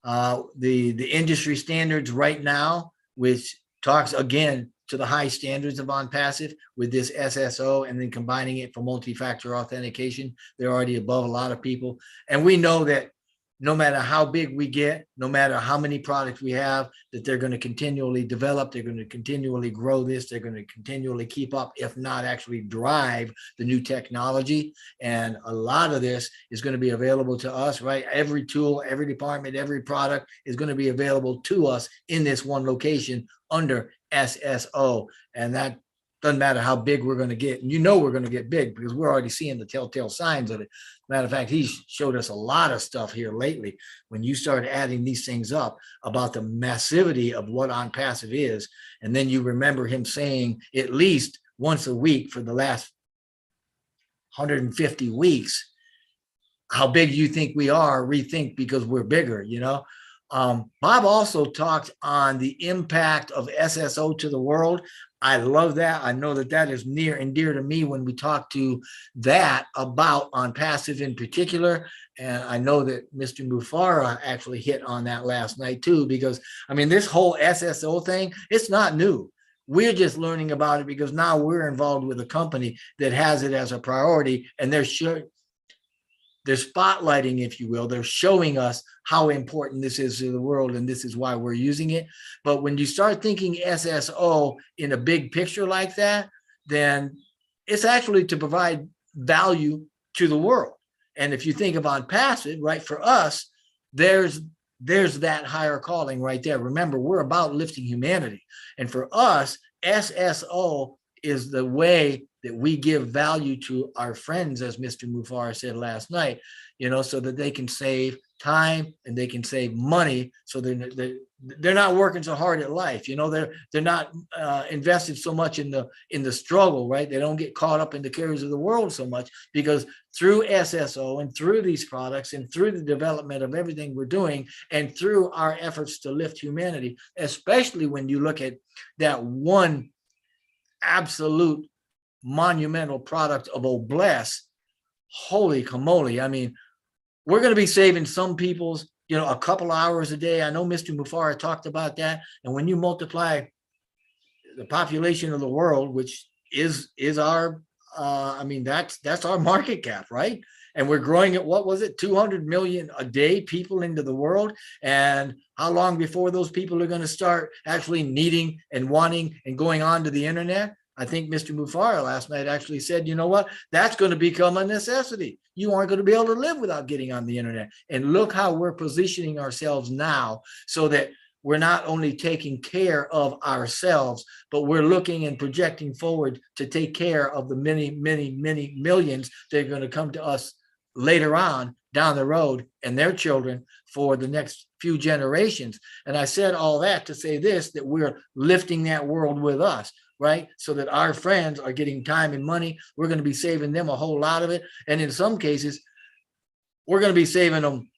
The industry standards right now, which talks again to the high standards of OnPassive with this SSO and then combining it for multi-factor authentication, they're already above a lot of people. And we know that no matter how big we get, no matter how many products we have, that they're going to continually develop, they're going to continually grow this, they're going to continually keep up, if not actually drive the new technology. And a lot of this is going to be available to us, right? Every tool, every department, every product is going to be available to us in this one location under SSO. And that doesn't matter how big we're going to get. And you know we're going to get big because we're already seeing the telltale signs of it. Matter of fact, he's showed us a lot of stuff here lately when you start adding these things up about the massivity of what OnPassive is. And then you remember him saying at least once a week for the last 150 weeks, how big you think we are, rethink because we're bigger, you know? Bob also talked on the impact of SSO to the world. I love that. I know that that is near and dear to me when we talk to that about OnPassive in particular. And I know that Mr. Mufara actually hit on that last night too, because I mean, this whole SSO thing, it's not new. We're just learning about it because now we're involved with a company that has it as a priority, and they're spotlighting, if you will, they're showing us how important this is to the world, and this is why we're using it. But when you start thinking SSO in a big picture like that, then it's actually to provide value to the world. And if you think of OnPassive, right, for us, there's that higher calling right there. Remember, we're about lifting humanity. And for us, SSO is the way that we give value to our friends, as Mr. Mufara said last night, you know, so that they can save time and they can save money. So they're not working so hard at life, you know, they're not invested so much in the struggle, right? They don't get caught up in the cares of the world so much, because through SSO and through these products and through the development of everything we're doing and through our efforts to lift humanity, especially when you look at that one absolute monumental product of Obless, holy camoli. I mean, we're going to be saving some people's, you know, a couple hours a day. I know Mr. Mufara talked about that. And when you multiply the population of the world, which is our, I mean, that's our market cap, right? And we're growing at, what was it, 200 million a day people into the world. And how long before those people are going to start actually needing and wanting and going on to the internet? I think Mr. Mufara last night actually said, you know what, that's going to become a necessity. You aren't going to be able to live without getting on the internet. And look how we're positioning ourselves now so that we're not only taking care of ourselves, but we're looking and projecting forward to take care of the many, many, many millions that are going to come to us later on down the road and their children for the next few generations. And I said all that to say this, that we're lifting that world with us, right? So that our friends are getting time and money. We're going to be saving them a whole lot of it. And in some cases, we're going to be saving them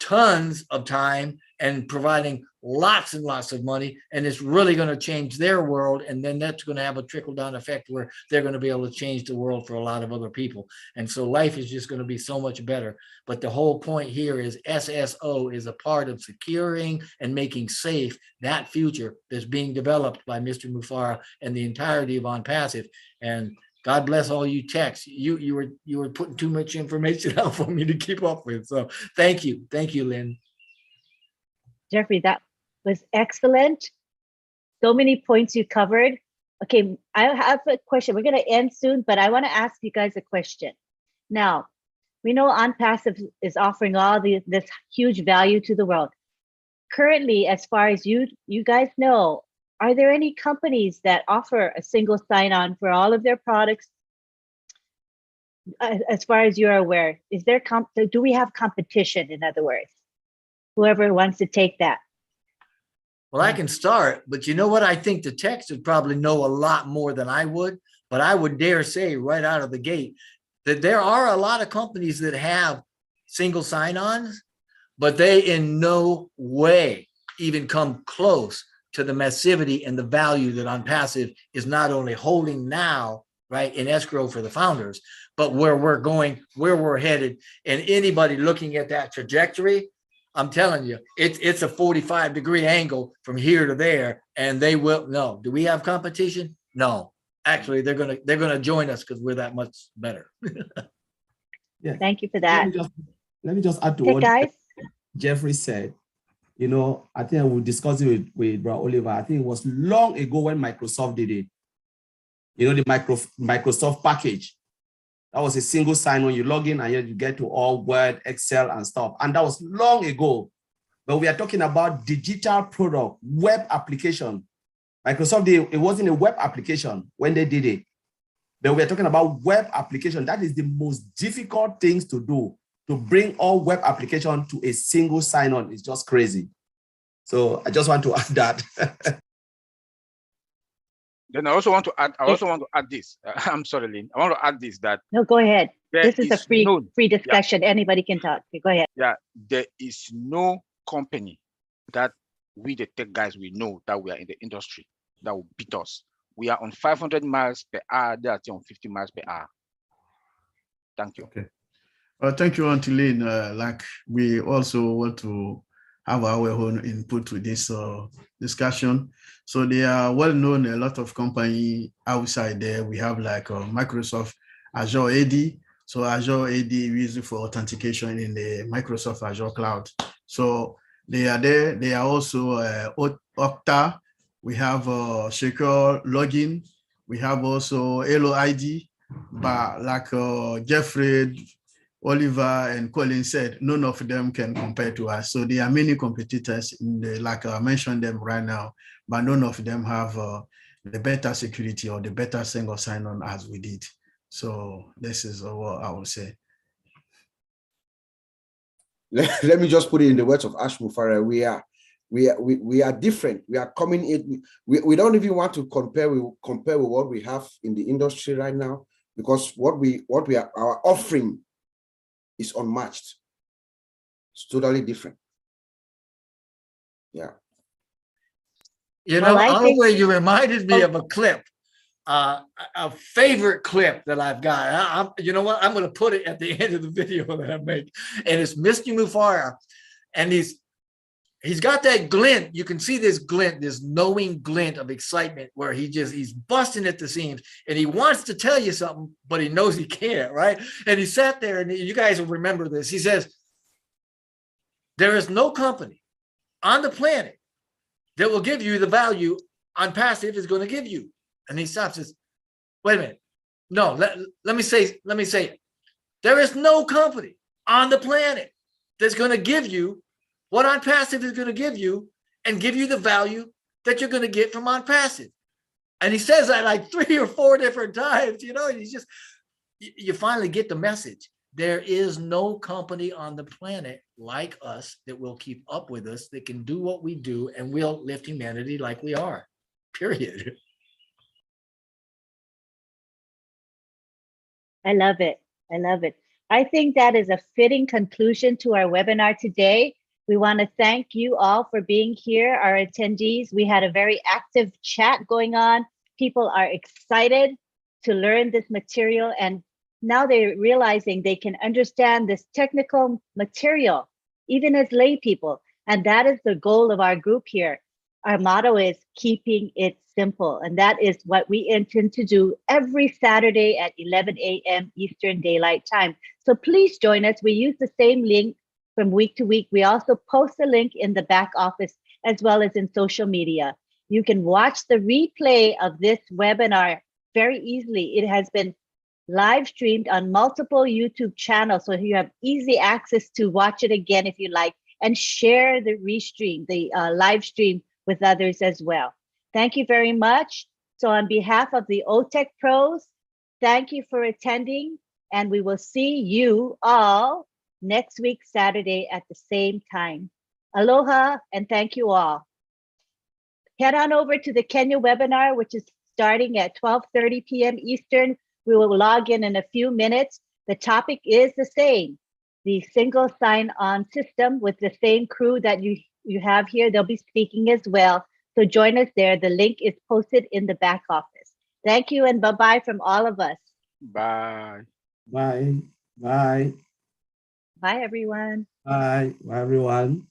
tons of time and providing lots and lots of money, and it's really going to change their world, and then that's going to have a trickle-down effect where they're going to be able to change the world for a lot of other people. And so life is just going to be so much better. But the whole point here is SSO is a part of securing and making safe that future that's being developed by Mr. Mufara and the entirety of OnPassive. And God bless all you techs. You were putting too much information out for me to keep up with. So thank you, Lynn. Jeffrey, that was excellent. So many points you covered. Okay, I have a question. We're going to end soon, but I want to ask you guys a question. Now, we know OnPassive is offering all this huge value to the world. Currently, as far as you guys know, are there any companies that offer a single sign-on for all of their products? As far as you're aware, is there do we have competition, in other words? Whoever wants to take that. Well, I can start, but you know what? I think the techs would probably know a lot more than I would, but I would dare say right out of the gate that there are a lot of companies that have single sign-ons, but they in no way even come close to the massivity and the value that OnPassive is not only holding now, right, in escrow for the founders, but where we're going, where we're headed. And anybody looking at that trajectory, I'm telling you, it's a 45-degree angle from here to there, and they will. No, do we have competition? No, actually, they're gonna join us because we're that much better. Yeah. Thank you for that. Let me just add to Okay, what guys. Jeffrey said. You know, I think I will discuss it with Brother Oliver. I think it was long ago when Microsoft did it. You know, the Microsoft package. That was a single sign-on. You log in and you get to all Word, Excel, and stuff. And that was long ago. But we are talking about digital product, web application. Microsoft, it wasn't a web application when they did it. But we are talking about web application. That is the most difficult things to do. To bring all web application to a single sign-on is just crazy. So I just want to add that. Then I also want to add this. I'm sorry, Lynn. I want to add this, that No, go ahead. This is a free no, discussion. Yeah. Anybody can talk. Go ahead. Yeah, there is no company that we, the tech guys, we know that we are in the industry that will beat us. We are on 500 miles per hour. They are on 50 miles per hour. Thank you. Okay. Thank you, Auntie Lynn. Like we also want to have our own input to this discussion. So they are well known, a lot of company outside there. We have like Microsoft Azure AD. So Azure AD is used for authentication in the Microsoft Azure cloud. So they are there. They are also Okta. We have secure login. We have also Halo ID. But like Jeffrey, Oliver, and Colin said, none of them can compare to us. So there are many competitors in the, like I mentioned them right now, but none of them have the better security or the better single sign-on as we did. So this is what I would say. Let me just put it in the words of Ash Mufara. We are different. We are coming in. We don't even want to compare with what we have in the industry right now, because what we are, our offering is unmatched. It's totally different. Yeah. You know, Oliver, you reminded me of a clip, a favorite clip that I've got. You know what? I'm going to put it at the end of the video that I make. And it's Mr. Mufara. And he's got that glint. You can see this glint, this knowing glint of excitement where he's busting at the seams and he wants to tell you something, but he knows he can't, right? And he sat there, and you guys will remember this. He says, there is no company on the planet that will give you the value OnPassive is going to give you. And he stops and says, wait a minute. No, let me say it. There is no company on the planet that's going to give you what OnPassive is going to give you and give you the value that you're going to get from OnPassive. And he says that like 3 or 4 different times, you know, and you finally get the message. There is no company on the planet like us that will keep up with us, that can do what we do, and will lift humanity like we are, period. I love it. I love it. I think that is a fitting conclusion to our webinar today. We want to thank you all for being here, our attendees. We had a very active chat going on. People are excited to learn this material, and now they're realizing they can understand this technical material, even as lay people. And that is the goal of our group here. Our motto is keeping it simple. And that is what we intend to do every Saturday at 11 a.m. Eastern Daylight Time. So please join us. We use the same link from week to week. We also post a link in the back office as well as in social media. You can watch the replay of this webinar very easily. It has been live streamed on multiple YouTube channels, so you have easy access to watch it again if you like, and share the restream, the live stream with others as well. Thank you very much. So on behalf of the OTECH pros, thank you for attending, and we will see you all next week, Saturday at the same time. Aloha, and thank you all. Head on over to the Kenya webinar, which is starting at 12:30 p.m. Eastern. We will log in a few minutes. The topic is the same, the single sign-on system with the same crew that you have here. They'll be speaking as well. So join us there. The link is posted in the back office. Thank you, and bye-bye from all of us. Bye. Bye. Bye. Bye, everyone. Bye. Bye, everyone.